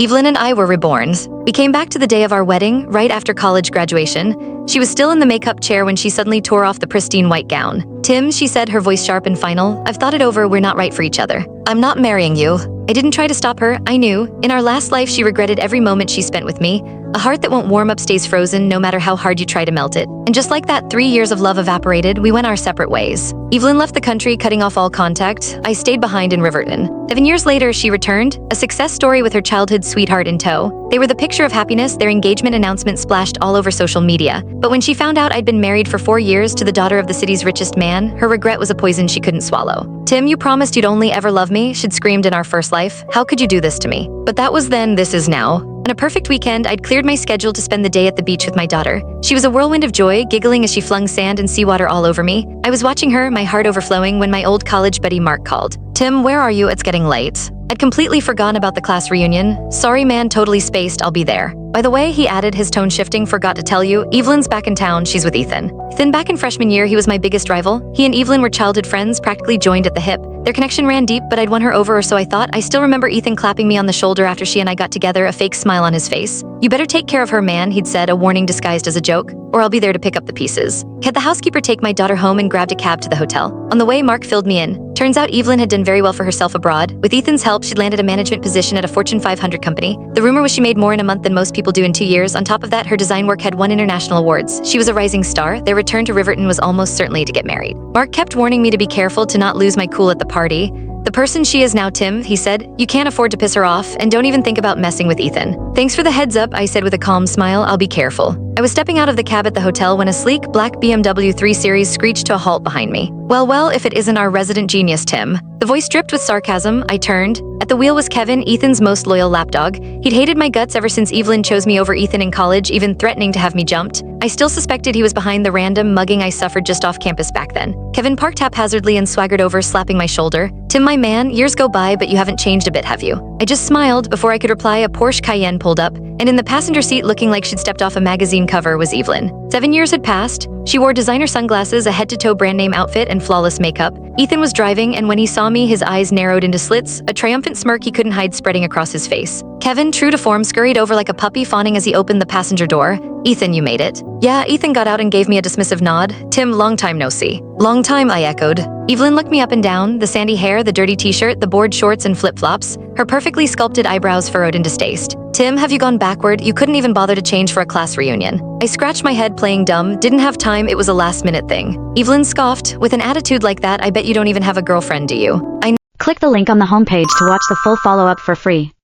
Evelyn and I were reborns. We came back to the day of our wedding, right after college graduation. She was still in the makeup chair when she suddenly tore off the pristine white gown. "Tim," she said, her voice sharp and final, "I've thought it over, we're not right for each other. I'm not marrying you." I didn't try to stop her, I knew. In our last life, she regretted every moment she spent with me. A heart that won't warm up stays frozen no matter how hard you try to melt it. And just like that, 3 years of love evaporated, we went our separate ways. Evelyn left the country, cutting off all contact. I stayed behind in Riverton. 7 years later, she returned, a success story with her childhood sweetheart in tow. They were the picture of happiness, their engagement announcement splashed all over social media. But when she found out I'd been married for 4 years to the daughter of the city's richest man, her regret was a poison she couldn't swallow. "Tim, you promised you'd only ever love me," she'd screamed in our first life. "How could you do this to me?" But that was then, this is now. On a perfect weekend, I'd cleared my schedule to spend the day at the beach with my daughter. She was a whirlwind of joy, giggling as she flung sand and seawater all over me. I was watching her, my heart overflowing, when my old college buddy Mark called. "Tim, where are you? It's getting late." I'd completely forgotten about the class reunion. "Sorry man, totally spaced, I'll be there." By the way, he added, his tone shifting, "Forgot to tell you, Evelyn's back in town, she's with Ethan." Then back in freshman year, he was my biggest rival. He and Evelyn were childhood friends, practically joined at the hip. Their connection ran deep, but I'd won her over, or so I thought. I still remember Ethan clapping me on the shoulder after she and I got together, a fake smile on his face. "You better take care of her, man," he'd said, a warning disguised as a joke, "or I'll be there to pick up the pieces." Had the housekeeper take my daughter home and grabbed a cab to the hotel. On the way, Mark filled me in. Turns out Evelyn had done very well for herself abroad. With Ethan's help, she'd landed a management position at a Fortune 500 company. The rumor was she made more in a month than most people do in 2 years. On top of that, her design work had won international awards. She was a rising star. Their return to Riverton was almost certainly to get married. Mark kept warning me to be careful to not lose my cool at the party. "The person she is now, Tim," he said, "you can't afford to piss her off, and don't even think about messing with Ethan." "Thanks for the heads up," I said with a calm smile. "I'll be careful." I was stepping out of the cab at the hotel when a sleek, black BMW 3 Series screeched to a halt behind me. Well, if it isn't our resident genius, Tim." The voice dripped with sarcasm. I turned. At the wheel was Kevin, Ethan's most loyal lapdog. He'd hated my guts ever since Evelyn chose me over Ethan in college, even threatening to have me jumped. I still suspected he was behind the random mugging I suffered just off campus back then. Kevin parked haphazardly and swaggered over, slapping my shoulder. "Tim, my man, years go by, but you haven't changed a bit, have you?" I just smiled. Before I could reply, a Porsche Cayenne pulled up, and in the passenger seat, looking like she'd stepped off a magazine cover, was Evelyn. 7 years had passed. She wore designer sunglasses, a head-to-toe brand-name outfit, and flawless makeup. Ethan was driving, and when he saw me, his eyes narrowed into slits, a triumphant smirk he couldn't hide spreading across his face. Kevin, true to form, scurried over like a puppy, fawning as he opened the passenger door. "Ethan, you made it." "Yeah," Ethan got out and gave me a dismissive nod. "Tim, long time no see." "Long time," I echoed. Evelyn looked me up and down, the sandy hair, the dirty t-shirt, the board shorts and flip-flops, her perfectly sculpted eyebrows furrowed in distaste. "Tim, have you gone backward? You couldn't even bother to change for a class reunion." I scratched my head, playing dumb. Didn't have time, it was a last-minute thing. Evelyn scoffed. "With an attitude like that, I bet you don't even have a girlfriend, do you?" Click the link on the homepage to watch the full follow-up for free.